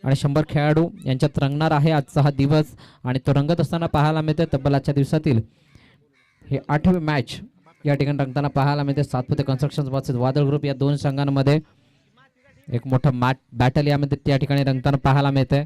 आणि 100 खेळाडू यांच्यात रंगणार आहे आजचा हा दिवस आणि तो रंगत असताना पाहायला मिळते. तब्बल आजच्या दिवसातील हे 8वी मॅच या ठिकाणी रंगताना पाहायला मिळते. सातपुते कन्स्ट्रक्शन वर्सेस वादळ ग्रुप या दोन संघांमध्ये एक मोठं मॅच बॅटल यामध्ये त्या ठिकाणी रंगताना पाहायला मिळते.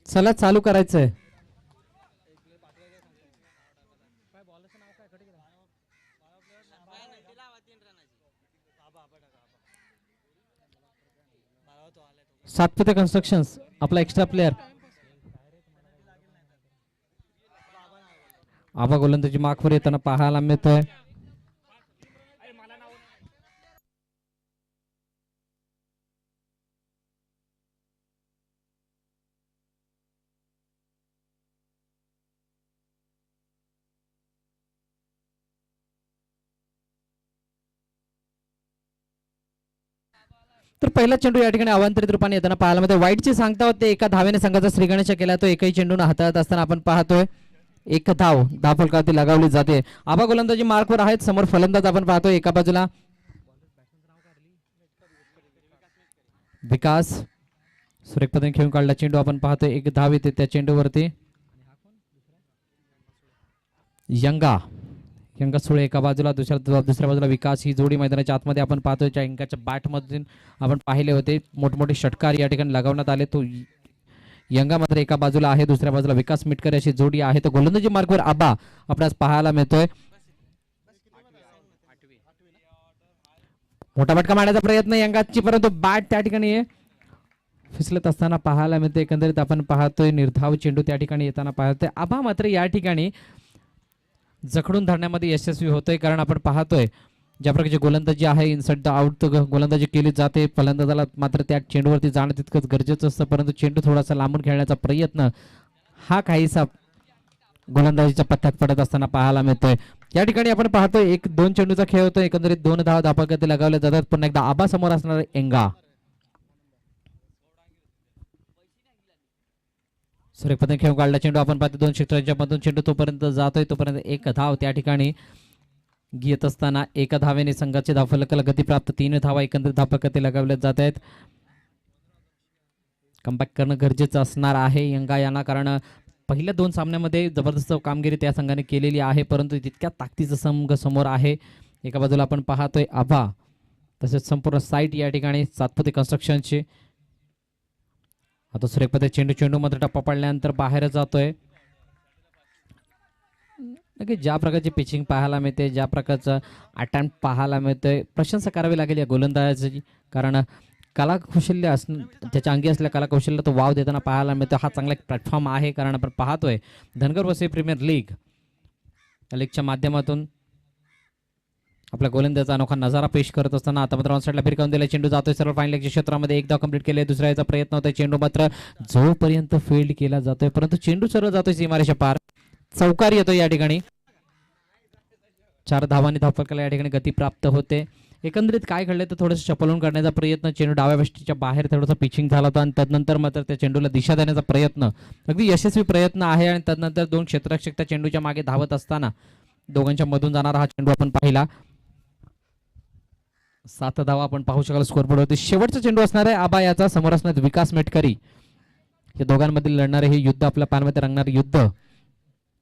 चला चालू करायचंय. सातपुते कन्स्ट्रक्शन्स आपला एक्स्ट्रा प्लेयर आबा गोलंदाजी मार्कवर येताना पाहायला मिळतोय. तर पहिला चेंडू या ठिकाणी अवांतरित रूपाने येताना पाहायला मिळतोय. वाईटची सांगता होते एका धावेने संघाचा श्रीगणेश केला. तो एकही चेंडून हाताळत असताना आपण पाहतोय एक धाव फलकावरती लगावली जाते. आबा गोलंदाजी मार्कवर आहेत. समोर फलंदाज आपण पाहतोय. एका बाजूला विकास सुरेख पद्धतीने खेळून काढला चेंडू आपण पाहतोय. एक धाव येते त्या चेंडूवरती. यंगा सुळे एका बाजूला दुसऱ्या बाजूला विकास. ही जोडी मैदानाच्या आतमध्ये आपण पाहतोय. यंगाच्या बॅट मधून आपण पाहिले होते मोठमोठे षटकार या ठिकाणी लगावण्यात आले. तो यंगा मात्र एका बाजूला आहे. दुसऱ्या बाजूला विकास मिटकर अशी जोडी आहे. तर गोलंदाजी मार्गवर आबा आपल्यास पाहायला मिळतोय. मोठा फटका मारण्याचा प्रयत्न यंगाची परंतु बॅट त्या ठिकाणी फिसलत असताना पाहायला मिळते. एकंदरीत आपण पाहतोय निर्धाव चेंडू त्या ठिकाणी येताना पाहतोय. आबा मात्र या ठिकाणी जखडून धरण्यामध्ये यशस्वी होतोय. कारण आपण पाहतोय ज्या प्रकारची गोलंदाजी आहे इनसाइड द आउट गोलंदाजी केली जाते. फलंदाजाला मात्र त्या चेंडूवरती जाणं तितकंच गरजेचं असतं. परंतु चेंडू थोडासा लांबून खेळण्याचा प्रयत्न हा काहीसा गोलंदाजीच्या पथ्यात पडत असताना पाहायला मिळतोय. या ठिकाणी आपण पाहतोय 1-2 चेंडूचा खेळ होतो. एकंदरीत 2 धावा धापागती लगावल्या जातात. पुन्हा एकदा आबा समोर असणार एंगा. सुरेख पद्धतीने खेळून काढला चेंडू आपण पाहतो. 2 क्षेत्रांच्या मधून चेंडू तोपर्यंत जातोय. तोपर्यंत एक धाव त्या ठिकाणी घेत असताना एका धावेने संघाचे धावफलकाला गती प्राप्त. 3 धावा एकंदरीत धावफलकात लगावल्या जात आहेत. कमबॅक करणं गरजेचं असणार आहे यंगा यांना. कारण पहिल्या 2 सामन्यामध्ये जबरदस्त कामगिरी त्या संघाने केलेली आहे. परंतु तितक्या ताकदीचा संघ समोर आहे. एका बाजूला आपण पाहतोय आभा तसेच संपूर्ण साईट या ठिकाणी सातपुते कन्स्ट्रक्शनची. आता सुरेख पद्धती चेंडू मात्र टप्पा पडल्यानंतर बाहेर जातोय. ज्या प्रकारची पिचिंग पाहायला मिळते ज्या प्रकारचं अटेम्प्ट पाहायला मिळतंय प्रशंसा करावी लागेल या गोलंदाजाची. कारण कला कौशल्य त्याच्या अंगी असलेल्या कला कौशल्य तो वाव देताना पाहायला मिळतो. हा चांगला एक प्लॅटफॉर्म आहे. कारण आपण पाहतोय धनगर वसई प्रीमियर लीग या लीगच्या माध्यमातून आपल्या गोलंदाजाचा अनोखा नजारा पेश करत असताना आता मात्र ऑन साईडला फिरकावून दिला चेंडू जातोय सरळ फाईन लेगच्या क्षेत्रामध्ये. एकदा कंप्लीट केले. दुसऱ्या याचा प्रयत्न होतोय. चेंडू मात्र जोपर्यंत फील्ड केला जातोय परंतु चेंडू सरळ जातोय सीमारेषा पार. चौकार येतो या ठिकाणी. 4 धावांनी धावफलकाला या ठिकाणी गती प्राप्त होते. एकंदरीत काय घडलंय तर थोडंसं चपलून करण्याचा प्रयत्न. चेंडू डाव्या वेष्टीच्या बाहेर थोडासा पिचिंग झाला होता आणि तदनंतर मात्र त्या चेंडूला दिशा देण्याचा प्रयत्न अगदी यशस्वी प्रयत्न आहे. आणि तदनंतर 2 क्षेत्ररक्षक त्या चेंडूच्या मागे धावत असताना दोघांच्या मधून जाणारा हा चेंडू आपण पाहिला. 7 धावा आपण पाहू शकाल स्कोरबोर्ड होते. शेवटचा चेंडू असणार आहे आबा याचा. समोर असणार विकास मेटकरी. या दोघांमधील लढणारे हे युद्ध आपल्या पायामध्ये रंगणारे युद्ध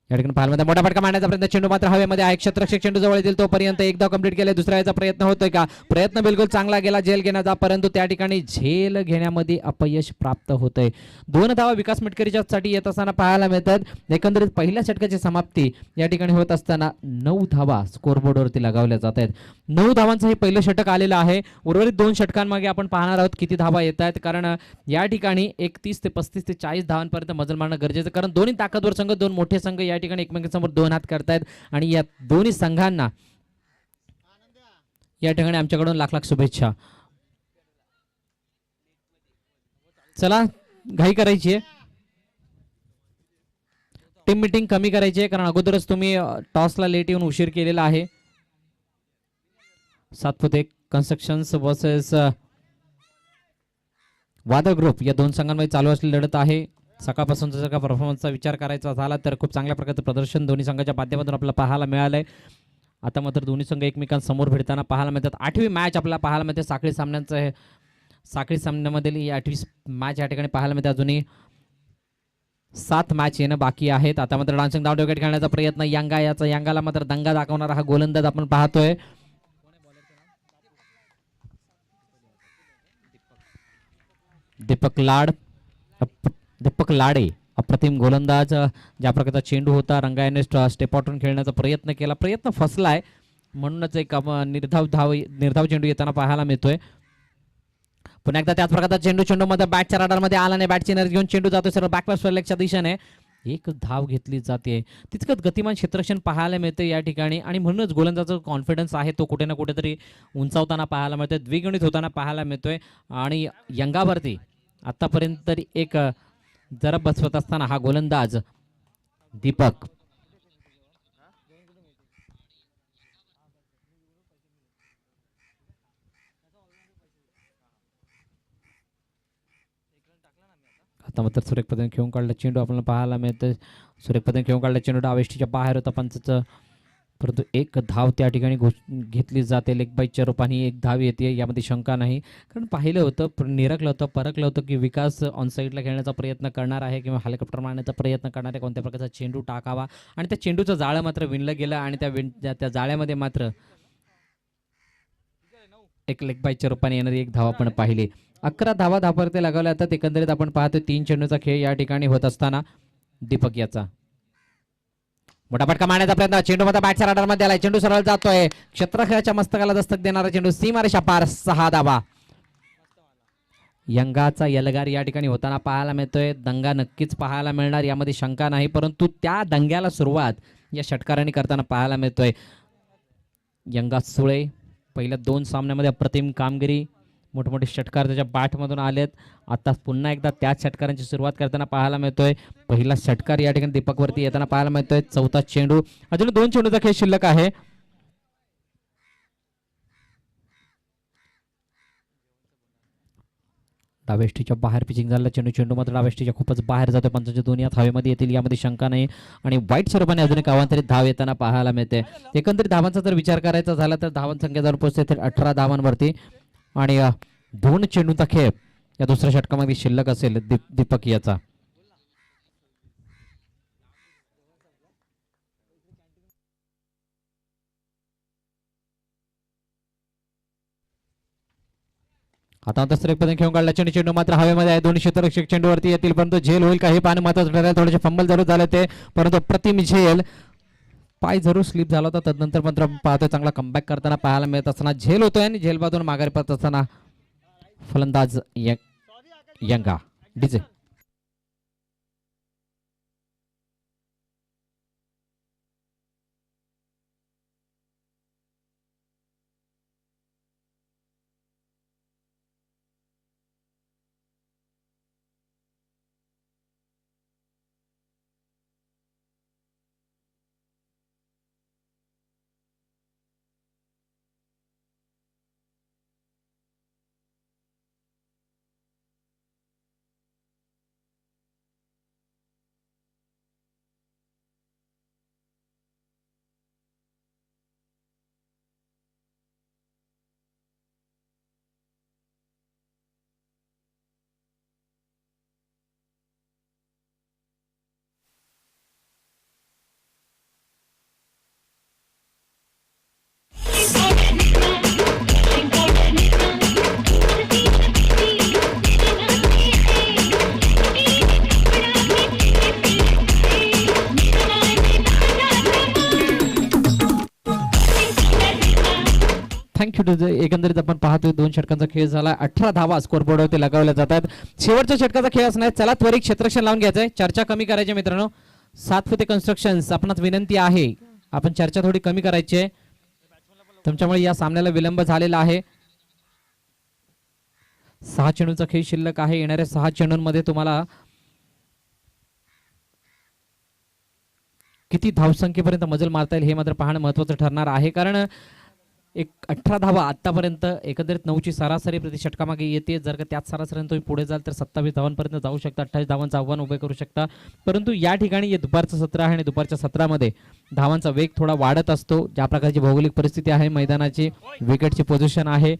या ठिकाणी पाहायला मोठा फटका मारण्याचा प्रयत्न. चेंडू मात्र हवेमध्ये आहे. क्षेत्ररक्षक चेंडू जवळ येतील तोपर्यंत एकदा कंप्लीट केले. दुसऱ्या याचा प्रयत्न होतोय का? प्रयत्न बिलकुल चांगला गेला झेल घेण्याचा. परंतु त्या ठिकाणी झेल घेण्यामध्ये अपयश प्राप्त होतंय. 2 धावा विकास मेटकरीच्या साठी येत असताना पाहायला मिळतात. एकंदरीत पहिल्या षटकाची समाप्ती या ठिकाणी होत असताना 9 धावा स्कोरबोर्डवरती लगावल्या जात आहेत. 9 धावांचं हे पहिलं षटक आलेलं आहे. उर्वरित 2 षटकांमागे आपण पाहणार आहोत किती धावा येत आहेत. कारण या ठिकाणी 31 ते 35 ते 40 धावांपर्यंत मजल मारणं गरजेचं. कारण दोन्ही ताकदवर संघ 2 मोठे संघ या ठिकाणी एकमेकांसमोर 2 हात करतायत. आणि या दोन्ही संघांना या ठिकाणी आमच्याकडून लाख लाख शुभेच्छा. चला घाई करायची आहे. टीम मीटिंग कमी करायची आहे. कारण अगोदरच तुम्ही टॉसला लेट येऊन उशीर केलेला आहे. सातपुते कन्स्ट्रक्शन्स वर्सेस वादळ ग्रुप या दोन संघांमध्ये चालू असलेली लढत आहे. सकाळपासूनचा जर का परफॉर्मन्सचा विचार करायचा झाला तर खूप चांगल्या प्रकारचं प्रदर्शन दोन्ही संघाच्या माध्यमातून आपल्याला पाहायला मिळालंय. आता मात्र दोन्ही संघ एकमेकांसमोर भेटताना पाहायला मिळतात. 8वी मॅच आपल्याला पाहायला मिळते साखळी सामन्यांचं. साखळी सामन्यामधील ही 8वी मॅच या ठिकाणी पाहायला मिळते. अजूनही 7 मॅच येणं बाकी आहेत. आता मात्र डान्सिंग डाऊन विकेट खेळण्याचा प्रयत्न यंगाला मात्र दंगा दाखवणारा हा गोलंदाज आपण पाहतोय. दीपक लाडे अप्रतिम गोलंदाज. ज्या प्रकारचा चेंडू होता रंगायने स्टेप आउटून खेळण्याचा प्रयत्न केला, प्रयत्न फसलाय म्हणूनच एक निर्धाव चेंडू येताना पाहायला मिळतोय. पुन्हा एकदा त्याच प्रकारचा चेंडू मध्ये बॅटच्या राडारमध्ये आला नाही. बॅटची एनर्जी घेऊन चेंडू जातोय सर्व बॅकवर्ड लेगच्या दिशेने. एक धाव घेतली जाते. तितकंच गतिमान क्षेत्ररक्षण पाहायला मिळते या ठिकाणी आणि म्हणूनच गोलंदाजाचा कॉन्फिडन्स आहे तो कुठे ना कुठेतरी उंचावताना पाहायला मिळतोय, द्विगुणित होताना पाहायला मिळतोय. आणि यंगावरती आतापर्यंत तरी एक जरा बसवत असताना हा गोलंदाज दीपक आता मात्र सुरेख पद्धतीने खेळून काढला चेंडू आपल्याला पाहायला मिळतं. सुरेख पद्धतीने खेळून काढला चेंडू डावेष्टीच्या बाहेर होता पंचाचं, परंतु एक धाव त्या ठिकाणी घेतली जाते. लेग बाईच्या रूपाने एक धाव येते, यामध्ये शंका नाही. कारण पाहिलं होतं, निरखलं होतं, परखलं होतं की विकास ऑन साईडला खेळण्याचा प्रयत्न करणार आहे किंवा हेलिकॉप्टर मारण्याचा प्रयत्न करणार आहे, कोणत्या प्रकारचा चेंडू टाकावा. आणि त्या चेंडूचं जाळं मात्र विणलं गेलं आणि त्या जाळ्यामध्ये मात्र एक लेग बाईच्या रूपाने येणारी एक धाव आपण पाहिली. 11 धावा धावपरते लगावल्या जातात. एकंदरीत आपण पाहतो 3 चेंडूचा खेळ या ठिकाणी होत असताना दीपक याचा मोठा फटका मारण्याचा प्रयत्न. चेंडू मध्ये बॅटच्या राडारमध्ये आलाय. चेंडू सरळ जातोय. क्षेत्ररक्षकाच्या मस्तकाला दस्तक देणारा चेंडू सीमारेषा पार. 6 धावा. यंगाचा यलगार या ठिकाणी होताना पाहायला मिळतोय. दंगा नक्कीच पाहायला मिळणार, यामध्ये शंका नाही, परंतु त्या दंग्याला सुरुवात या षटकारांनी करताना पाहायला मिळतोय. यंगा सुळे पहिल्या 2 सामन्यामध्ये अप्रतिम कामगिरी, मोठमोठे षटकार त्याच्या बॅटमधून आलेत. आता पुन्हा एकदा त्याच षटकारांची सुरुवात करताना पाहायला मिळतोय. पहिला षटकार या ठिकाणी दीपकवरती येताना पाहायला मिळतोय. 4था चेंडू, अजून 2 चेंडूचा खेळ शिल्लक आहे. डावेष्टीच्या बाहेर पिचिंग झालं. चेंडू मात्र डावेष्टीच्या खूपच बाहेर जातोय. पंचांच्या दोन्ही हात हवेमध्ये येतील, यामध्ये शंका नाही. आणि वाईट स्वरूपाने अजून एक अवांतरित धाव येताना पाहायला मिळते. एकंदरीत धावांचा जर विचार करायचा झाला तर धावांची संख्या जर पोहोचते 18 धावांवरती. आणि 2 चेंडूचा खेळ या दुसऱ्या षटकामध्ये शिल्लक असेल दीपक याचा. आता पद्धतीने खेळून काढला चेंडू मात्र हवेमध्ये आहे. दोन्ही क्षेत्ररक्षक चेंडूवरती येतील, परंतु झेल होईल काही पाहणं महत्वाचं ठरेल. थोडेसे फंबल जरूर झाले ते, परंतु प्रतिम झेल, पाय जरूर स्लिप झाला होता. तदनंतर मात्र पाहतोय चांगला कमबॅक करताना पाहायला मिळत असताना झेल होतोय आणि झेल बाजून माघारी पडत असताना फलंदाज यंगा डीजे. थँक्यू. एकंदरीत आपण पाहतोय 2 षटकांचा खेळ झाला. 18 धावा स्कोर बोर्डवरती लगावल्या जातात. शेवटच्या षटकाचा खेळ असणार. चला त्वरित क्षेत्ररक्षण लावून घ्यायचंय, चर्चा कमी करायची मित्रांनो. सातपुते कन्स्ट्रक्शन्स आपणास विनंती आहे, आपण चर्चा थोडी कमी करायची आहे, तुमच्यामुळे या सामन्याला विलंब झालेला आहे. 6 चेंडूचा खेळ शिल्लक आहे. येणाऱ्या 6 चेंडूंमध्ये तुम्हाला किती धावसंख्येपर्यंत मजल मारता येईल हे मात्र पाहणं महत्वाचं ठरणार आहे. कारण एक 18 धावा आतापर्यंत एकंदरीत 9ची सरासरी प्रति षटकामागे येते. जर का त्याच सरासरीने तुम्ही पुढे जाल तर 27 धावांपर्यंत जाऊ शकता, 28 धावांचं आव्हान उभे करू शकता. परंतु या ठिकाणी हे दुपारचं सत्र आहे आणि दुपारच्या सत्रामध्ये धावांचा वेग थोडा वाढत असतो. ज्या प्रकारची भौगोलिक परिस्थिती आहे, मैदानाची विकेटची पोझिशन आहे.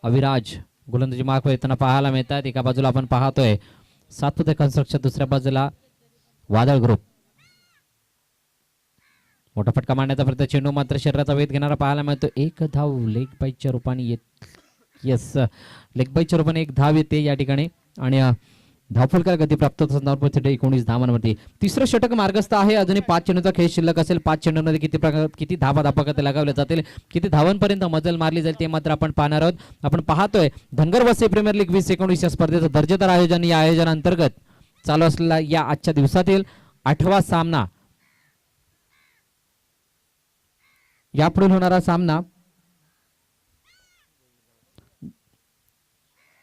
अविराज गोलंदाजी मार्क येताना पाहायला मिळतात. एका बाजूला आपण पाहतोय सातपुते कन्स्ट्रक्शन, दुसऱ्या बाजूला वादळ ग्रुप. मोठा फटका मारण्याचा प्रयत्न, चेंडू मात्र शरीराचा वेध घेणारा पाहायला मिळतो. एक धाव लेग बाईच्या रूपाने येस लेग बाईच्या रूपाने एक धाव येते या ठिकाणी आणि धावफलकार गती प्राप्त होत असताना 19 धावांवरती तिसरं षटक मार्गस्थ आहे. अजूनही 5 चेंडूचा खेळ शिल्लक असेल. 5 चेंडूंमध्ये किती धावा धापगती लगावल्या जातील, किती धावांपर्यंत मजल मारली जाईल ते मात्र आपण पाहणार आहोत. आपण पाहतोय धनगर वसई प्रीमियर लीग 2019 या स्पर्धेचं दर्जेदार आयोजन. या आयोजनांतर्गत चालू असलेला या आजच्या दिवसातील 8वा सामना, यापुढील होणारा सामना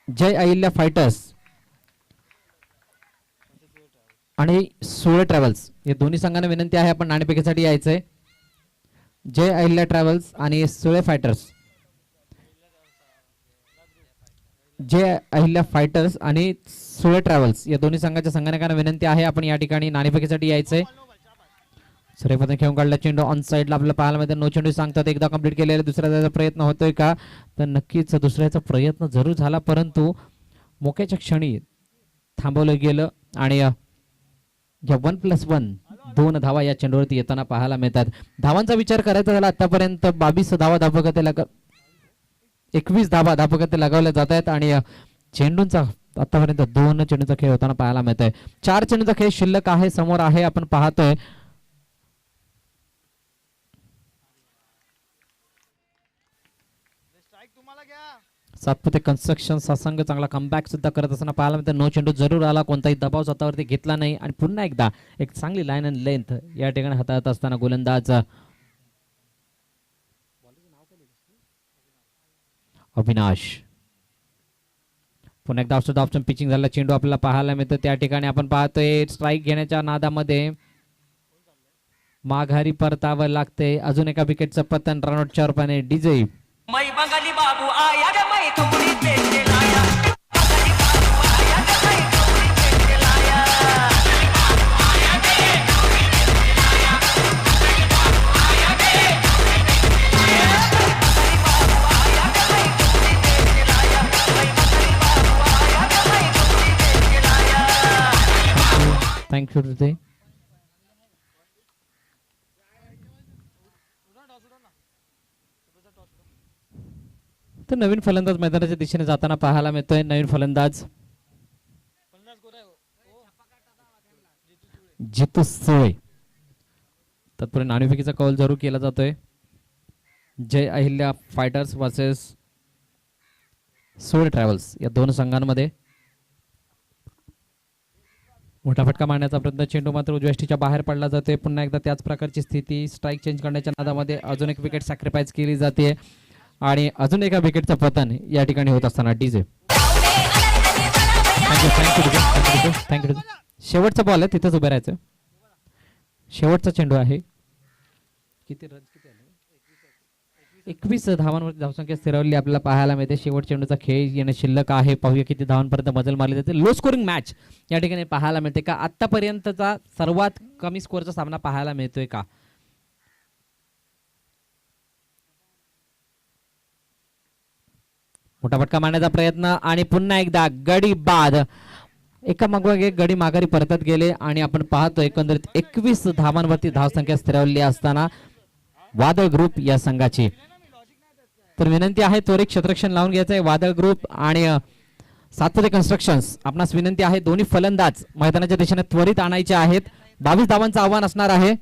जय अहिल्या फायटर्स आणि सुळे ट्रॅव्हल्स या दोन्ही संघांना विनंती आहे आपण नाणेफेकीसाठी यायचंय. जय अहिल्या ट्रॅव्हल्स आणि सुळे फायटर्स, जय अहिल्या फायटर्स आणि सुळे ट्रॅव्हल्स या दोन्ही संघाच्या संघटकांना विनंती आहे आपण या ठिकाणी नाणेफेकीसाठी यायचंय. सरेपतन खेळून काढला चेंडू ऑन साईडला आपल्याला पाहायला मिळते. नो चेंडू सांगतात एकदा कंप्लीट केलेला, दुसऱ्याचा प्रयत्न होतोय का, तर नक्कीच दुसऱ्याचा प्रयत्न जरूर झाला परंतु मोक्याच्या क्षणी थांबवलं गेलं आणि या 1+1 2 धावा या चेंडूवरती येताना पाहायला मिळतात. धावांचा विचार करायचा झाला आतापर्यंत 22 धावा धापगती 21 धावा धापगती लगावल्या जात आहेत आणि चेंडूंचा आतापर्यंत 2 चेंडूचा खेळ होताना पाहायला मिळत आहे. 4 चेंडूचा खेळ शिल्लक आहे, समोर आहे आपण पाहतोय. सातपुते कन्स्ट्रक्शन संघ चांगला कमबॅक सुद्धा करत असताना पाहायला मिळतं. नो चेंडू जरूर आला, कोणताही दबाव स्वतःवरती घेतला नाही आणि पुन्हा एकदा एक चांगली लाईन अँड लेंथ या ठिकाणी हाताळत असताना गोलंदाज अविनाश. पुन्हा एकदा ऑप्शन पिचिंग झाला, चेंडू आपल्याला पाहायला मिळतं. त्या ठिकाणी आपण पाहतोय स्ट्राईक घेण्याच्या नादामध्ये माघारी परतावं लागते. अजून एका विकेटचं पतन रनआउटच्या रूपाने डीजे बाबू आया ग मै थोडी पेटे लाया थँक्यू टुडे. तर नवीन फलंदाज मैदानाच्या दिशेने जाताना पाहायला मिळतोय. नवीन फलंदाज जितू सुळे. तत्पूर्वी नाणेफेकीचा कौल जरूर केला जातोय. Jai Ahilya Fighters versus Sule Travels या दोन संघांमध्ये मोठा फटका मारण्याचा प्रयत्न, चेंडू मात्र उजव्या बाहेर पडला जातोय. पुन्हा एकदा त्याच प्रकारची स्थिती, स्ट्राईक चेंज करण्याच्या नादामध्ये अजून एक विकेट सॅक्रिफाईस केली जाते आणि अजून एका विकेटचं पतन या ठिकाणी होत असताना डीजे. थँक्यू. शेवटचा बॉल आहे, तिथंच उभे राहायचं. शेवटचा चेंडू आहे. किती रन 21 धावांवर धावसंख्या स्थिरवली आपल्याला पाहायला मिळते. शेवट चेंडूचा खेळ येणं शिल्लक आहे. पाहूया किती धावांपर्यंत मजल मारली जाते. लो स्कोरिंग मॅच या ठिकाणी पाहायला मिळते का, आतापर्यंतचा सर्वात कमी स्कोअरचा सामना पाहायला मिळतोय का. मोठा फटका मारण्याचा प्रयत्न आणि पुन्हा एकदा गडी बाद. एका मागोमाग एक गडी माघारी परतत गेले आणि आपण पाहतो एकंदरीत 21 धावांवरती धावसंख्या स्थिरवली असताना वादळ ग्रुप या संघाची. तर विनंती आहे त्वरित क्षेत्ररक्षण लावून घ्यायचं आहे वादळ ग्रुप आणि सातपुते कन्स्ट्रक्शन्स. आपणास विनंती आहे दोन्ही फलंदाज मैदानाच्या दिशेने त्वरित आणायचे आहेत. 22 धावांचं आव्हान असणार आहे.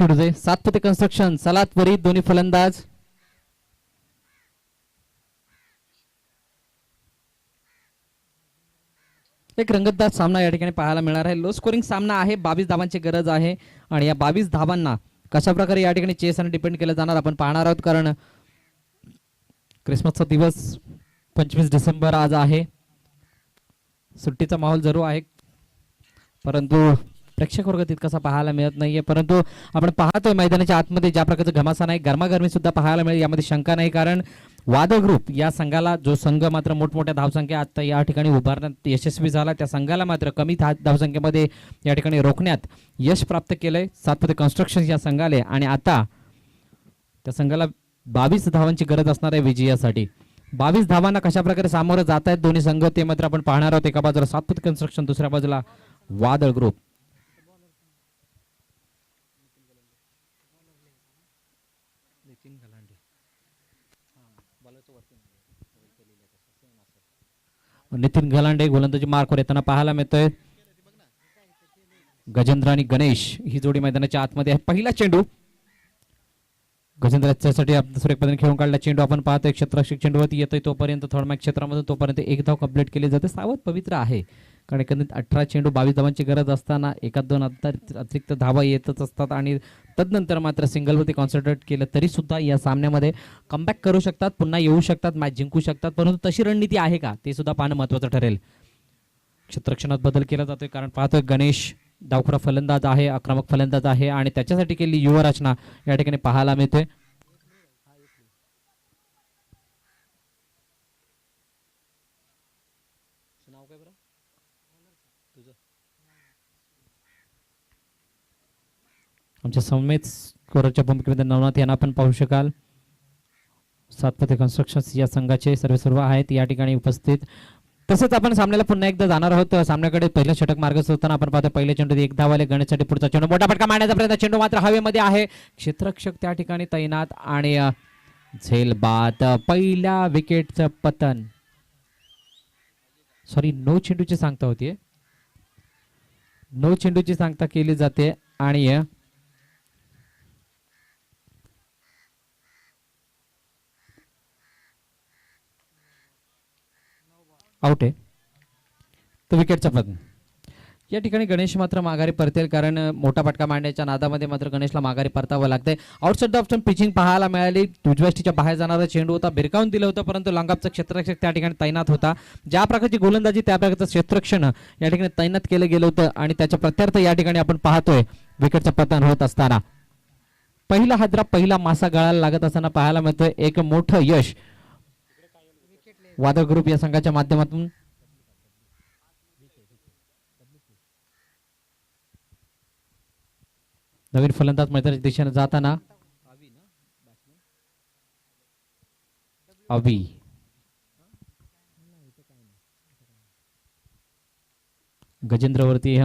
खेळूचे सातपते कन्स्ट्रक्शन सलात वरी दोन्ही फलंदाज. एक रंगतदार सामना या ठिकाणी पाहायला मिळणार आहे. लो स्कोरिंग सामना आहे. 22 धावांची गरज आहे आणि या 22 धावांना कशा प्रकारे या ठिकाणी चेस आणि डिपेंड केलं जाणार आपण पाहणार आहोत. कारण क्रिसमसचा दिवस 25 डिसेंबर आज आहे. सुट्टीचा माहोल जरूर आहे परंतु प्रेक्षक वर्ग तितकासा पाहायला मिळत नाहीये. परंतु आपण पाहतोय मैदानाच्या आतमध्ये ज्या प्रकारचं घमासान आहे गरमागरमी सुद्धा पाहायला मिळेल यामध्ये शंका नाही. कारण वादळ ग्रुप या संघाला जो संघ मात्र मोठमोठ्या धावसंख्या आता या ठिकाणी उभारण्यात यशस्वी झाला त्या संघाला मात्र कमी धावसंख्येमध्ये या ठिकाणी रोखण्यात यश प्राप्त केलंय सातपते कन्स्ट्रक्शन या संघाले. आणि आता त्या संघाला 22 धावांची गरज असणार आहे विजयासाठी. 22 धावांना कशा प्रकारे सामोरं जात आहेत दोन्ही संघ ते मात्र आपण पाहणार आहोत. एका बाजूला सातपते कन्स्ट्रक्शन दुसऱ्या बाजूला वादळ ग्रुप. नितीन गलांडे गोलंदाजी मार्कवर येताना पाहायला मिळतोय. गजेंद्र आणि गणेश ही जोडी मैदानाच्या आतमध्ये आहे. पहिला चेंडू गजेंद्रसाठी दुसऱ्या पद्धतीने खेळून काढला चेंडू आपण पाहतोय. क्षेत्ररक्षक चेंडूवरती येतोय तोपर्यंत थोडा क्षेत्रामधून तोपर्यंत एक धाव कंप्लीट केली जाते. सावध पवित्र आहे कारण एकंदरीत 18 चेंडू 22 धावांची गरज असताना एखाद दोन अतिरिक्त धावा येतच असतात आणि तदनंतर मात्र सिंगलवरती कॉन्सन्ट्रेट केलं तरी सुद्धा या सामन्यामध्ये कमबॅक करू शकतात पुन्हा येऊ शकतात मॅच जिंकू शकतात. परंतु तशी रणनीती आहे का ते सुद्धा पाहणं महत्त्वाचं ठरेल. क्षेत्ररक्षणात बदल केला जातोय कारण पाहतोय गणेश डावखुरा फलंदाज आहे आक्रमक फलंदाज आहे आणि त्याच्यासाठी केलेली युवरचना या ठिकाणी पाहायला मिळते. आमच्या सौम्यच स्कोरच्या भूमिकेमध्ये नवनाथ यांना आपण पाहू शकाल. सातपते कन्स्ट्रक्शन्स या संघाचे सर्व आहेत या ठिकाणी उपस्थित. तसंच आपण सामन्याला पुन्हा एकदा जाणार आहोत. सामन्याकडे पहिलं षटक मार्ग होताना आपण पाहतो पहिले चेंडू एक धावाले गणेशसाठी पुढचा चेंडू मोठा फटका मारण्याचा प्रयत्न चेंडू मात्र हवेमध्ये आहे. क्षेत्ररक्षक त्या ठिकाणी तैनात आणि झेल बाद. पहिल्या विकेटचं पतन नो चेंडूची सांगता होतीये. नो चेंडूची सांगता केली जाते आणि आउट आहे. तो विकेटचा पतन या ठिकाणी गणेश मात्र माघारी परतेल कारण मोठा फटका मारण्याच्या नादामध्ये मात्र गणेशला माघारी परतावं लागतंय. आउटसाइड ऑफ स्टंप पिचिंग पाहायला मिळाली. उजव्या बाहेर जाणारा चेंडू होता भिरकावून दिलं होतं परंतु लॉंगऑफचा क्षेत्ररक्षक त्या ठिकाणी तैनात होता. ज्या प्रकारची गोलंदाजी त्या प्रकारचं क्षेत्ररक्षण या ठिकाणी तैनात केलं गेलं होतं आणि त्याच्या प्रत्यर्थ या ठिकाणी आपण पाहतोय विकेटचं पतन होत असताना पहिला हादरा पहिला मासा गळायला लागत असताना पाहायला मिळतोय. एक मोठं यश वादळ ग्रुप या संघाच्या माध्यमातून नवीन फलंदाज मैदानाच्या दिशेने जाताना अवी गजेंद्रवरती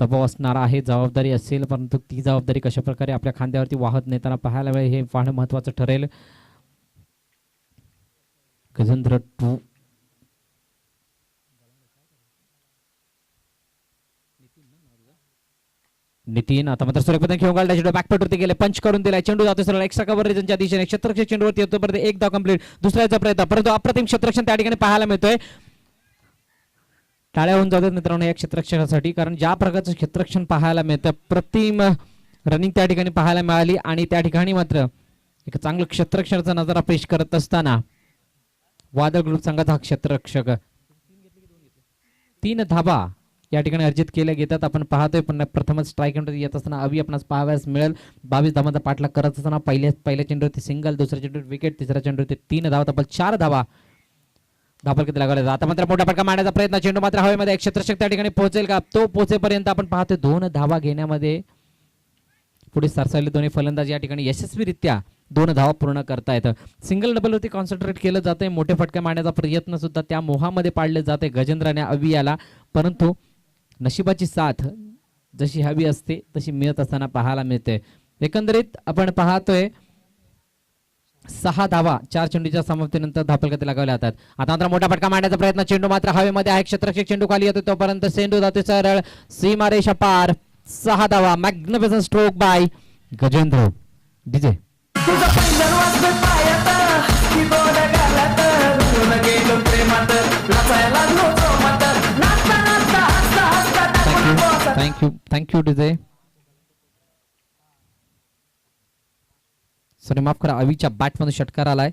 दबाव असणार आहे जबाबदारी असेल परंतु ती जबाबदारी कशा प्रकारे आपल्या खांद्यावरती वाहत नेताना पाहायला मिळेल हे पाहणं महत्वाचं ठरेल. गजेंद्र 2 नितीन आता मात्र सुरेखपणे खेळून काढला चेंडू बॅकफुटवरती गेले पंच करून दिलाय चेंडू जातो सरळ एक्स्ट्रा कव्हर रिजनच्या दिशेने क्षेत्ररक्षक चेंडूवरती येतो परत एक धाव कंप्लीट दुसऱ्याचा प्रयत्न परंतु अप्रतिम क्षेत्ररक्षण त्या ठिकाणी पाहायला मिळतोय. टाळ्या होऊन जातात मित्रांनो या क्षेत्ररक्षणासाठी कारण ज्या प्रकारचं क्षेत्ररक्षण पाहायला मिळतं प्रतिम रनिंग त्या ठिकाणी पाहायला मिळाली आणि त्या ठिकाणी मात्र एक चांगलं क्षेत्ररक्षणाचा नजारा पेश करत असताना वादळ ग्रुप संघाचा क्षेत्ररक्षक 3 धाबा या ठिकाणी अर्जित केल्या घेतात. आपण पाहतोय पुन्हा प्रथमच स्ट्राईक येत असताना अवी आपणास पाहाव्यास मिळेल. 22 धावांचा पाठलाग करत असताना पहिल्या चेंडूवरती सिंगल दुसऱ्या चेंडूवर विकेट तिसऱ्या चेंडूवरती 3 धावा तब्बल 4 धावा धापल किती लागले. आता मात्र मोठा फटका मारण्याचा प्रयत्न चेंडू मात्र हवेमध्ये क्षेत्ररक्षक त्या ठिकाणी पोहोचेल का तो पोहोचेपर्यंत आपण पाहतोय 2 धावा घेण्यामध्ये पुढे सरसावले दोन्ही फलंदाज या ठिकाणी यशस्वीरित्या 2 धावा पूर्ण करतायत. सिंगल डबल वरती कॉन्सन्ट्रेट केलं जातंय मोठे फटके मारण्याचा प्रयत्न सुद्धा त्या मोहामध्ये पाडले जाते गजेंद्र आणि अवी याला परंतु नशिबाची साथ जशी हवी असते तशी मिळत असताना पाहायला मिळते. एकंदरीत आपण पाहतोय 6 धावा 4 चेंडूच्या समाप्तीनंतर धापलगती लगावल्या जातात. आता मात्र मोठा फटका मारण्याचा प्रयत्न चेंडू मात्र हवेमध्ये आहे क्षेत्ररक्षक चेंडू खाली येतो तोपर्यंत चेंडू जातो सरळ सीमारेषा पार 6 धावा. Magnificent stroke bye Gajendra. DJ तुझं पैंजण वाजतं पायात, कीबोर्ड गालात, रुळून गेलो प्रेमात, नाचायला लागलो जोमात, नाचता नाचता हसता हसता टाकून बॉस. Thank you DJ. सॉरी माफ करा, अवीच्या बॅटमध्ये षटकार आलाय.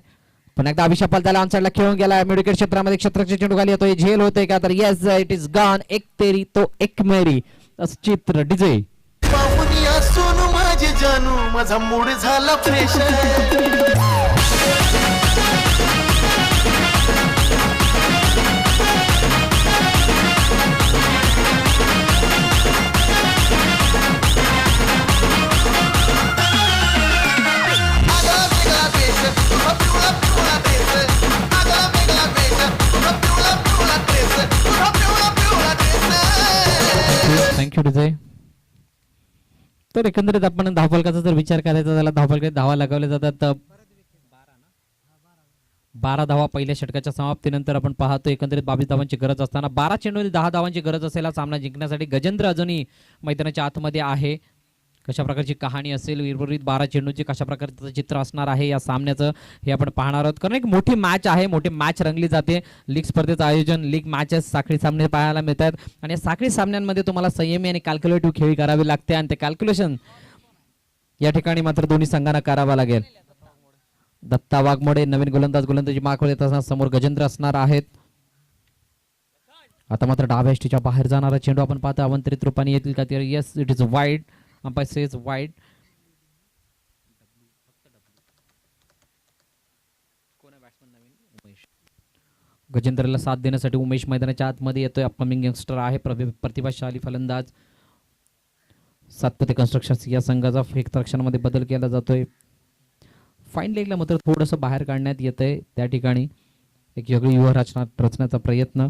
पण एकदा अभिषेक पल त्याला ऑनसाइडला खेळून गेलाय. मिडविकेट क्षेत्रामध्ये क्षेत्ररक्षक चेंडू खाली येतोय. झेल होतोय का तर येस इट इज गॉन. एक तेरी तो एक मेरी असं चित्र. डीजे पाहुनिया सोनू माझे जानू, माझा मूड झाला फ्रेश. Thank you DJ. तर एकंदरीत आपण धावफलकाचा जर विचार करायचा झाला, धावफलकात धावा लगावल्या जातात. 12 धावा पहिल्या षटकाच्या समाप्तीनंतर आपण पाहतो. एकंदरीत 22 धावांची गरज असताना 12 चेंडूंनी 10 धावांची गरज असेल सामना जिंकण्यासाठी. गजेंद्र अजूनही मैदानाच्या आतमध्ये आहे. कशा प्रकारची कहाणी असेल, उर्वरित 12 चेंडूची कशा प्रकारचं चित्र असणार आहे या सामन्याचं हे आपण पाहणार आहोत. कारण एक मोठी मॅच आहे, मोठी मॅच रंगली जाते. लीग स्पर्धेचं आयोजन, लीग मॅचेस, साखळी सामने पाहायला मिळतात आणि या साखळी सामन्यांमध्ये तुम्हाला संयमी आणि कॅल्क्युलेटिव्ह खेळी करावी लागते आणि ते कॅल्क्युलेशन या ठिकाणी मात्र दोन्ही संघांना करावा लागेल. दत्ता वाघमोडे नवीन गोलंदाजी मार्क देत असताना समोर गजेंद्र असणार आहेत. आता मात्र डाव्या एष्टीच्या बाहेर जाणारा चेंडू आपण पाहतो. अवंतरित रूपाने येतील का? Yes it is wide. Umpire says wide. गजेंद्रला साथ देण्यासाठी उमेश मैदानाच्या आतमध्ये येतोय. अपकमिंग यंगस्टर आहे, प्रतिभाशाली फलंदाज. सातपते कन्स्ट्रक्शन या संघाचा क्षेत्ररक्षणामध्ये बदल केला जातोय. फाईन लेगला मात्र थोडंसं बाहेर काढण्यात येतंय. त्या ठिकाणी एक वेगळी व्यूह रचण्याचा प्रयत्न.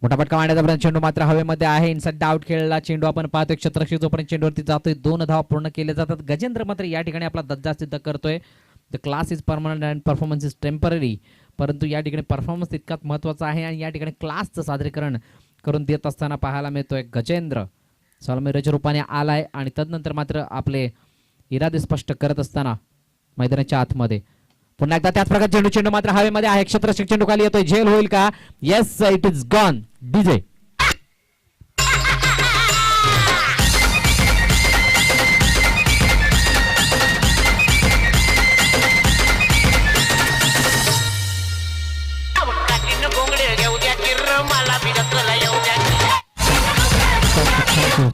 मोठा फटका मारण्याचा प्रयत्न. चेंडू मात्र हवेमध्ये आहे. इनसाइड आउट खेळला चेंडू आपण पाहतोय. क्षेत्ररक्षक जोपर्यंत चेंडूवरती जातोय 2 धावा पूर्ण केले जातात. गजेंद्र मात्र या ठिकाणी आपला दर्जा सिद्ध करतोय. The class is permanent and performance is temporary. परंतु या ठिकाणी परफॉर्मन्स तितकाच महत्त्वाचा आहे आणि या ठिकाणी क्लासचं सादरीकरण करून देत असताना पाहायला मिळतोय गजेंद्र. सलमीरच्या रूपाने आलाय आणि तदनंतर मात्र आपले इरादे स्पष्ट करत असताना मैदानाच्या आतमध्ये पुन्हा एकदा त्याच प्रकार चेंडू मात्र हवेमध्ये आहे. क्षेत्ररक्षक चेंडू खाली येतोय. झेल होईल का? Yes it is gone. DJ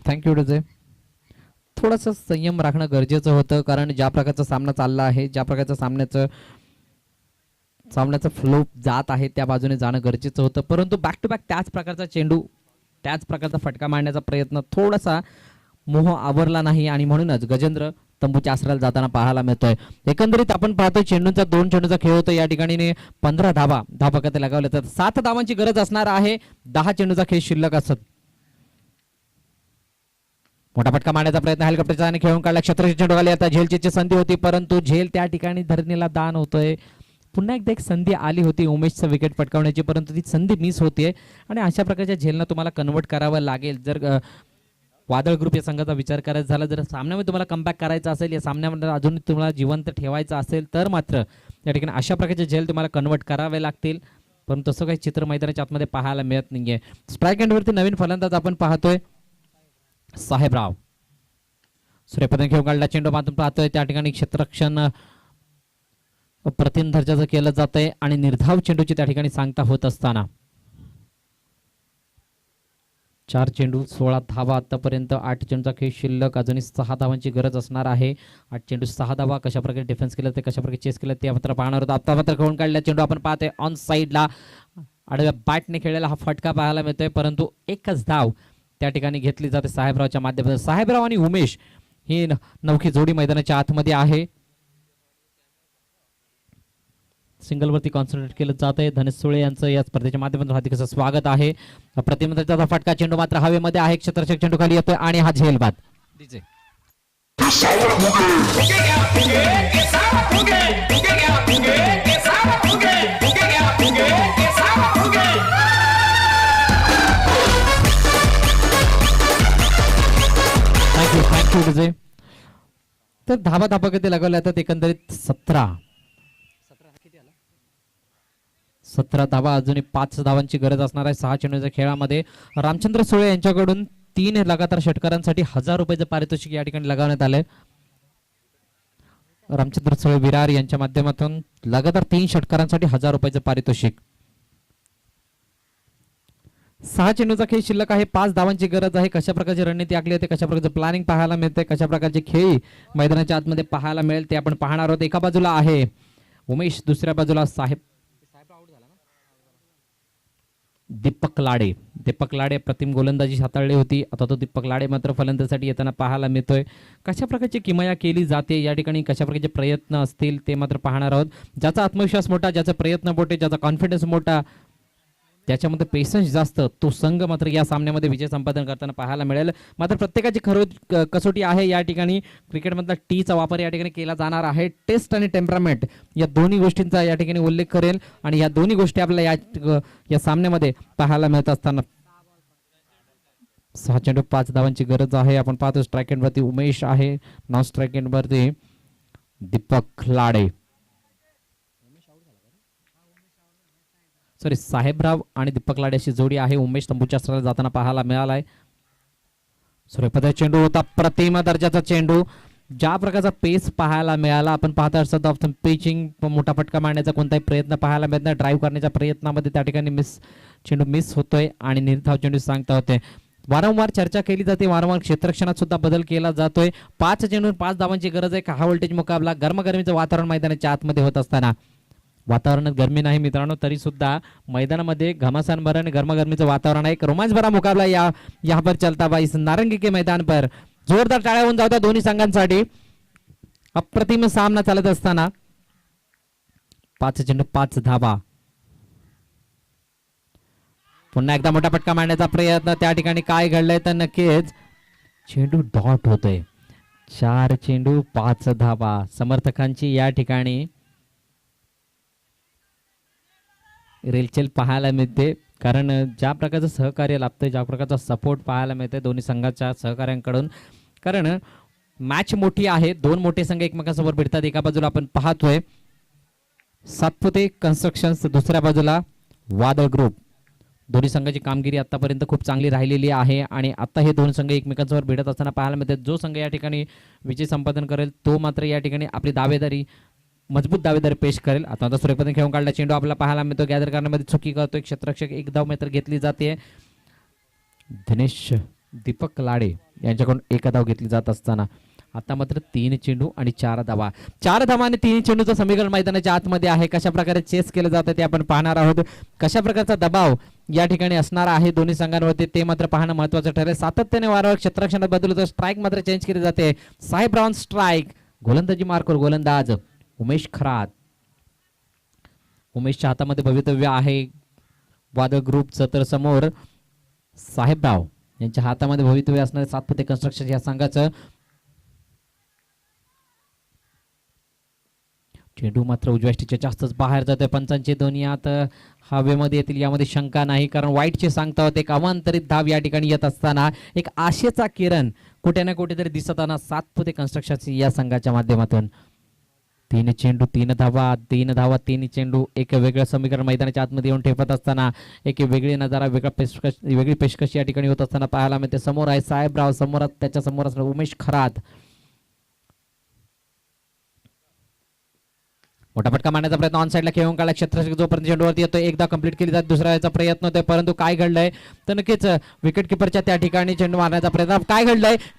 thank you DJ. थोडंसं संयम राखणं गरजेचं होतं कारण ज्या प्रकारचा सामना चालला आहे, ज्या प्रकारचा सामन्याचं फ्लो जात आहे त्या बाजूने जाणं गरजेचं होतं. परंतु बॅक टू बॅक त्याच प्रकारचा चेंडू, त्याच प्रकारचा फटका मारण्याचा प्रयत्न थोडासा मोह आवरला नाही आणि म्हणूनच गजेंद्र तंबूच्या आसराला जाताना पाहायला मिळतोय. एकंदरीत आपण पाहतोय चेंडूंचा 2 चेंडूचा खेळ होतो. या ठिकाणी 15 धावा धावफलकात लगावल्या तर 7 धावांची गरज असणार आहे. 10 चेंडूचा खेळ शिल्लक असत. मोठा फटका मारण्याचा प्रयत्न हेलिकॉप्टरचा आणि खेळून काढला. क्षेत्ररक्षक चेंडू खाली आता झेलची संधी होती परंतु झेल त्या ठिकाणी धरणीला दान होतोय. पुन्हा एकदा एक संधी आली होती उमेशचं विकेट पटकावण्याची परंतु ती संधी मिस होते आणि अशा प्रकारच्या झेलनं तुम्हाला कन्वर्ट करावं लागेल. जर वादळ ग्रुप या संघाचा विचार करायचा झाला, जर सामन्यामध्ये तुम्हाला कमबॅक करायचा असेल, या सामन्यामध्ये अजून तुम्हाला जिवंत ठेवायचं असेल तर मात्र या ठिकाणी अशा प्रकारचे झेल तुम्हाला कन्वर्ट करावे लागतील. परंतु तसं काही चित्र मैदानाच्या आतमध्ये पाहायला मिळत नाहीये. स्ट्राईक एंडवरती नवीन फलंदाज आपण पाहतोय साहेबराव. सूर्यपदन खेळून काढला चेंडू मात्र पाहतोय त्या ठिकाणी क्षेत्ररक्षण प्रतिम दर्जाचं केलं जात आहे आणि निर्धाव चेंडूची त्या ठिकाणी सांगता होत असताना 4 चेंडू 16 धावा आतापर्यंत. 8 चेंडूचा खेळ शिल्लक. अजूनही 6 धावांची गरज असणार आहे. 8 चेंडू 6 धावा. कशा प्रकारे डिफेन्स केलं ते कशा प्रकारे चेस केलं ते मात्र पाहणार होतं. आता मात्र खेळून काढला चेंडू आपण पाहतोय ऑन साईडला आडव्या बॅटने खेळलेला हा फटका पाहायला मिळतोय परंतु एकच धाव त्या ठिकाणी घेतली जाते साहेबरावच्या माध्यमातून. साहेबराव आणि उमेश ही नवखी जोडी मैदानाच्या आतमध्ये आहे. सिंगलवरती कॉन्सन्ट्रेट केलं जात आहे. धनेश सुळे यांचं या स्पर्धेच्या माध्यमातून हार्दिक असं स्वागत आहे. प्रतिमंत्र्याचा फटका चेंडू मात्र हवेमध्ये आहे. क्षेत्ररक्षक चेंडू खाली येतोय आणि हा झेल बाद. डीजे तर धाबा किती लागवल्या तर एकंदरीत 17 धावा. अजूनही 5 धावांची गरज असणार आहे 6 चेंडूच्या खेळामध्ये. रामचंद्र सुळे यांच्याकडून 3 लगातार षटकारांसाठी 1000 रुपयाचं पारितोषिक या ठिकाणी लगावण्यात आलंय. रामचंद्र सुळे विरार यांच्या माध्यमातून लगातार 3 षटकारांसाठी 1000 रुपयाचं पारितोषिक. 6 चेंडूचा खेळ शिल्लक आहे. 5 धावांची गरज आहे. कशा प्रकारची रणनीती आखली होती, कशा प्रकारचं प्लॅनिंग पाहायला मिळते, कशा प्रकारची खेळी मैदानाच्या आतमध्ये पाहायला मिळेल ते आपण पाहणार आहोत. एका बाजूला आहे उमेश, दुसऱ्या बाजूला दीपक लाडे. दीपक लाडे प्रतिम गोलंदाजी हाताळली होती. आता तो दीपक लाडे मात्र फलंदाजीसाठी येताना पाहायला मिळतोय. कशा प्रकारची किमया केली जाते या ठिकाणी, कशा प्रकारचे प्रयत्न असतील ते मात्र पाहणार आहोत. ज्याचा आत्मविश्वास मोठा, ज्याचा प्रयत्न मोठे, ज्याचा कॉन्फिडन्स मोठा, त्याच्यामध्ये पेशन्स जास्त, तो संघ मात्र या सामन्यामध्ये विजय संपादन करताना पाहायला मिळेल. मात्र प्रत्येकाची कसोटी आहे या ठिकाणी. क्रिकेटमधला टीचा वापर या ठिकाणी केला जाणार आहे. टेस्ट आणि टेम्परामेंट या दोन्ही गोष्टींचा या ठिकाणी उल्लेख करेल आणि या दोन्ही गोष्टी आपल्याला या सामन्यामध्ये पाहायला मिळत असताना 6 चेंडू 5 धावांची गरज आहे. आपण पाहतो स्ट्राईक एंडवरती उमेश आहे, नॉन स्ट्राईक एंडवरती दीपक लाडे. सॉरी, साहेबराव आणि दीपक लाडे अशी जोडी आहे. उमेश तंबूच्या स्थळाला जाताना पाहायला मिळालाय. सूर्यपद चेंडू होता, प्रतिम दर्जाचा चेंडू. ज्या प्रकारचा पेस पाहायला मिळाला, आपण पाहता असत ऑफ पिचिंग, मोठा फटका मारण्याचा कोणताही प्रयत्न पाहायला मिळत नाही. ड्राईव्ह करण्याच्या प्रयत्नामध्ये त्या ठिकाणी चेंडू मिस होतोय आणि निर्धाव चेंडू सांगता होते. वारंवार चर्चा केली जाते, वारंवार क्षेत्ररक्षणात सुद्धा बदल केला जातोय. 5 चेंडू 5 धावांची गरज आहे. हा व्होल्टेज मुकाबला, गरमागरमीचं वातावरण मैदानाच्या आतमध्ये होत असताना, वातावरणात गरमी नाही मित्रांनो, तरी सुद्धा मैदानामध्ये घमासान भर आणि गरमागरमीचं वातावरण आहे. एक रोमांच भरा मुकाबला यहाँ पर चलता भाई नारंगी के मैदान पर. जोरदार टाळ्या होऊन जातात दोन्ही संघांसाठी. अप्रतिम सामना चालत असताना 5 चेंडू 5 धावा. पुन्हा एकदा मोठा फटका मारण्याचा प्रयत्न. त्या ठिकाणी काय घडलंय तर नक्कीच चेंडू डॉट होतोय. 4 चेंडू 5 धावा. समर्थकांची या ठिकाणी रेलचेल पाहायला मिळते, कारण ज्या प्रकारचं सहकार्य लाभतंय, ज्या प्रकारचा सपोर्ट पाहायला मिळतंय दोन्ही संघाच्या सहकाऱ्यांकडून. कारण मॅच मोठी आहे, 2 मोठे संघ एकमेकांसमोर भिडतात. एका बाजूला आपण पाहतोय सातपुते कन्स्ट्रक्शन्स, दुसऱ्या बाजूला वादळ ग्रुप. दोन्ही संघाची कामगिरी आतापर्यंत खूप चांगली राहिलेली आहे आणि आता हे 2 संघ एकमेकांसमोर भिडत असताना पाहायला मिळते. जो संघ या ठिकाणी विजय संपादन करेल तो मात्र या ठिकाणी आपली मजबूत दावेदारी पेश करेल. आता सूर्यपदन खेळून काढला चेंडू आपल्याला पाहायला मिळतो. गॅदर करण्यामध्ये चुकी करतो एक क्षेत्ररक्षक. 1 धाव मात्र घेतली जाते. दिनेश दीपक लाडे यांच्याकडून 1 धाव घेतली जात असताना आता मात्र 3 चेंडू आणि 4 धावा. 4 धावा आणि 3 चेंडूचं समीकरण मैदानाच्या आतमध्ये आहे. कशा प्रकारे चेस केलं जातं ते आपण पाहणार आहोत. कशा प्रकारचा दबाव या ठिकाणी असणार आहे दोन्ही संघांवरती ते मात्र पाहणं महत्वाचं ठरेल. सातत्याने वारंवार क्षेत्ररक्षणात बदल होतो. स्ट्राईक मात्र चेंज केली जाते. साहेबराव स्ट्राईक. गोलंदाजी मार्कवर गोलंदाज उमेश खरात. उमेशच्या हातामध्ये भवितव्य आहे वादळ ग्रुपचं, तर समोर साहेबराव यांच्या हातामध्ये भवितव्य असणारे सातपुते कन्स्ट्रक्शन या संघाचं. चेंडू मात्र उजव्या स्टिकच्या जास्तच बाहेर जातोय. पंचांचे दोन्ही हात हवेमध्ये येतील यामध्ये शंका नाही, कारण वाईटचे सांगता होते. एक अवांतरित धाव या ठिकाणी येत असताना एक आशेचा किरण कुठे ना कुठेतरी दिसताना सातपुते कन्स्ट्रक्शन या संघाच्या माध्यमातून. 3 चेंडू 3 धावा, 3 धावा 3 चेंडू. एक वेगळं समीकरण मैदानाच्या आतमध्ये येऊन ठेवत असताना एक वेगळी नजारा, वेगळी पेशकश या ठिकाणी होत असताना पाहायला मिळते. समोर आहे साहेबराव, समोर त्याच्या समोर असणार उमेश खरात. मोठा फटका मारण्याचा प्रयत्न ऑन साईडला खेळून काढला. क्षेत्ररक्षक जोपर्यंत चेंडूवरती येतो एकदा कंप्लीट केली जाते, दुसरा याचा प्रयत्न होतोय, परंतु काय घडलंय तर नक्कीच विकेट किपरच्या त्या ठिकाणी चेंडू मारण्याचा प्रयत्न.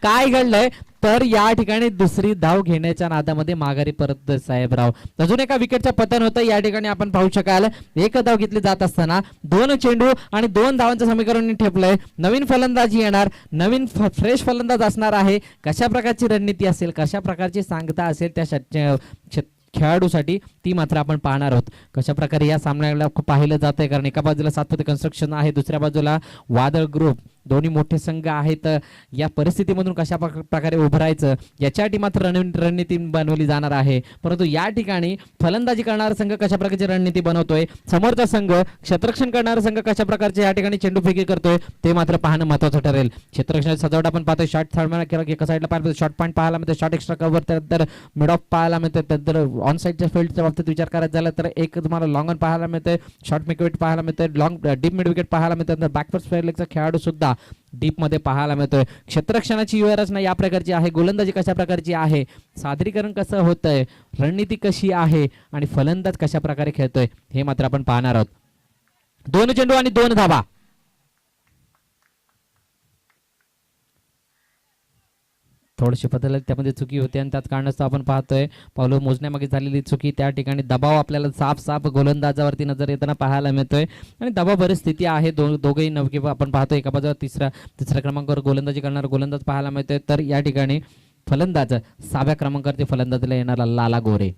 काय घडलंय तर या ठिकाणी दुसरी धाव घेण्याच्या नादामध्ये माघारी परत साहेबराव. अजून एका विकेटचं पतन होतं या ठिकाणी आपण पाहू शकाल. 1 धाव घेतली जात असताना 2 चेंडू आणि 2 धावांचं समीकरण ठेपलंय. नवीन फलंदाजी येणार, नवीन फ्रेश फलंदाज असणार आहे. कशा प्रकारची रणनीती असेल, कशा प्रकारची सांगता असेल त्या खेळाडूसाठी ती मात्र आपण पाहणार आहोत. कशा प्रकारे या सामन्याला पाहिलं जातंय, कारण एका बाजूला सातपुते कन्स्ट्रक्शन आहे, दुसऱ्या बाजूला वादळ ग्रुप दोन्ही मोठे संघ आहेत. या परिस्थितीमधून कशा प्रकारे उभरायचं याच्यासाठी मात्र रणनीती बनवली जाणार आहे. परंतु या ठिकाणी फलंदाजी करणारा संघ कशा प्रकारची रणनीती बनवतोय, समोरचा संघ क्षेत्ररक्षण करणारा संघ कशा प्रकारचे या ठिकाणी चेंडू फेकी करतोय ते मात्र पाहणं महत्त्वाचं ठरेल. क्षेत्ररक्षणाची सजावट आपण पाहतोय. शॉट एका साईडला पाहायला शॉर्ट पॉईंट पाहायला मिळते, शॉट एक्स्ट्रा कव्हर, त्यानंतर मिड ऑफ पाहायला मिळते, त्यानंतर ऑन साईडच्या फील्डच्या बाबतीत विचार करायचा झाला तर एक तुम्हाला लॉंग ऑन पाहायला मिळते, शॉर्ट मिड विकेट पाहायला मिळते, लॉंग डीप मिड विकेट पाहायला मिळते, बॅकवर्ड स्क्वेअर लेगचा खेळाडू सुद्धा डीप मध्ये पाहायला मिळतोय. क्षेत्ररक्षणाची व्यूहरचना या प्रकारची आहे, गोलंदाजी कशा प्रकारची आहे, सादरीकरण कसं होतंय, रणनीती कशी आहे आणि फलंदाज कशा प्रकारे खेळतोय हे मात्र आपण पाहणार आहोत. 2 चेंडू आणि 2 धावा. थोडीशी बदल त्यामध्ये चुकी होती आणि त्याच कारणास्तव आपण पाहतोय पावलं मोजण्यामागे झालेली चुकी. त्या ठिकाणी दबाव आपल्याला साफ गोलंदाजावरती नजर येताना पाहायला मिळतोय आणि दबाव परिस्थिती आहे. दोघेही नवके आपण पाहतोय. एका बाजूला तिसऱ्या क्रमांकावर गोलंदाजी करणारा गोलंदाज पाहायला मिळतोय, तर या ठिकाणी फलंदाज 6व्या क्रमांकावरती फलंदाजीला येणारा लाला गोरे.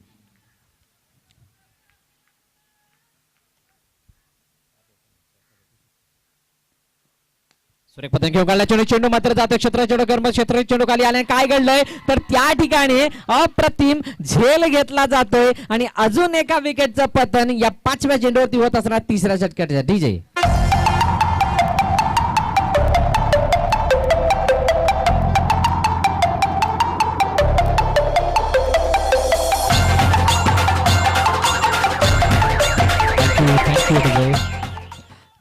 सुरेख पतंग घेऊन काढला चेंडू मात्र जातो क्षेत्र चेंडू खाली आले. काय घडलंय तर त्या ठिकाणी अप्रतिम झेल घेतला जातोय आणि अजून एका विकेटचं पतन या 5व्या चेंडूवरती होत असणार 3ऱ्या षटकाच्या. डीजे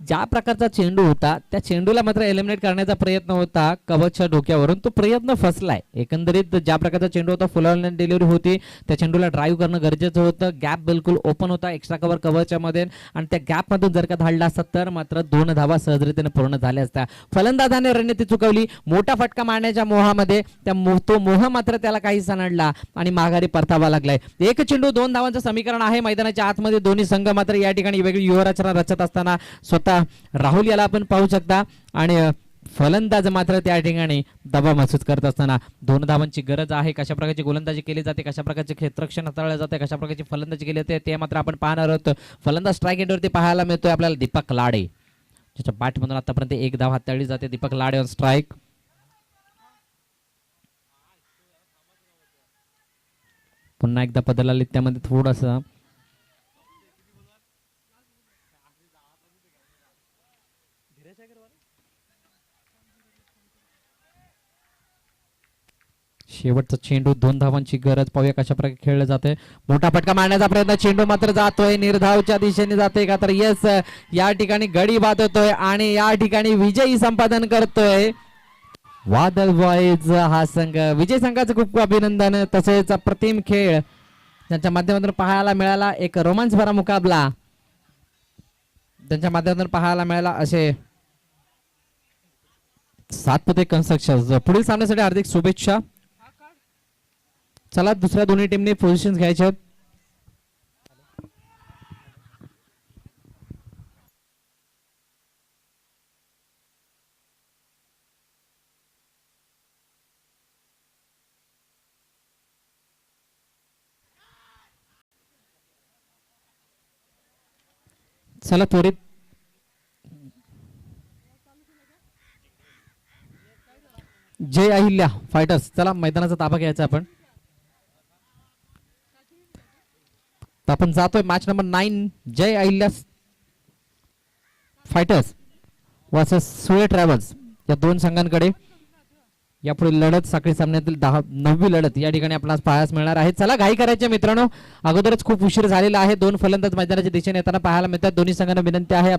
ज्या प्रकारचा चेंडू होता त्या चेंडूला मात्र एलिमिनेट करण्याचा प्रयत्न होता कवचच्या डोक्यावरून, तो प्रयत्न फसलाय. एकंदरीत ज्या प्रकारचा चेंडू होता फुल ऑन डिलिव्हरी होती, त्या चेंडूला ड्राईव्ह करणं गरजेचं होतं. गॅप बिलकुल ओपन होता एक्स्ट्रा कव्हर कव्हरच्या मध्ये आणि त्या गॅप मधून जर का धाडला असता तर मात्र 2 धावा सहजरित्याने पूर्ण झाल्या असत्या. फलंदाजाने रणनीती चुकवली. मोठा फटका मारण्याच्या मोहामध्ये तो मोह मात्र त्याला काही सनडला आणि माघारी परतावा लागलाय. 1 चेंडू 2 धावांचं समीकरण आहे. मैदानाच्या आतमध्ये दोन्ही संघ मात्र या ठिकाणी वेगळी व्यूहरचना रचत असताना स्वतः राहुल याला आपण पाहू शकता आणि फलंदाज मात्र त्या ठिकाणी दबाव महसूस करत असताना 2 धावांची गरज आहे. कशा प्रकारची गोलंदाजी केली जाते, कशा प्रकारचे क्षेत्ररक्षण हाताळलं जाते, कशा प्रकारची फलंदाजी केली जाते ते मात्र आपण पाहणार आहोत. फलंदाज स्ट्राईक एंडवरती पाहायला मिळतोय आपल्याला दीपक लाडे, ज्याच्या बॅटमधून आतापर्यंत 1 धाव हाताळली जाते. दीपक लाडे ऑन स्ट्राईक. पुन्हा एकदा बदल आले त्यामध्ये थोडंसं शेवटचा चेंडू 2 धावांची गरज. पाहूया कशा प्रकारे खेळलं जाते. मोठा फटका मारण्याचा प्रयत्न, चेंडू मात्र जातोय निर्धावच्या दिशेने जाते का तर यस या ठिकाणी गडी बाद होतोय आणि या ठिकाणी विजयी संपादन करतोय वादळ बॉयज हा संघ. विजय संघाचं खूप अभिनंदन. तसेच अप्रतिम खेळ त्यांच्या माध्यमातून पाहायला मिळाला, एक रोमांच भरा मुकाबला त्यांच्या माध्यमातून पाहायला मिळाला. असे सातपुते कन्स्ट्रक्शन पुढील सामन्यासाठी हार्दिक शुभेच्छा. चला दुसऱ्या दोन्ही टीमने पोझिशन घ्यायचे. चला त्वरित जय अहिल्या फायटर्स, चला मैदानाचा ताबा घ्यायचा आपण. आपण जातोय match number 9 Jai Ahilya Fighters versus Sule Travels या 2 संघांकडे. यापुढे लढत साखळी सामन्यातील 9वी लढत या ठिकाणी आपल्याला पाहायला मिळणार आहे. चला घाई करायचे मित्रांनो, अगोदरच खूप उशीर झालेला आहे. 2 फलंदाज मैदानाच्या दिशेने येताना पाहायला मिळतात. दोन्ही संघांना विनंती आहे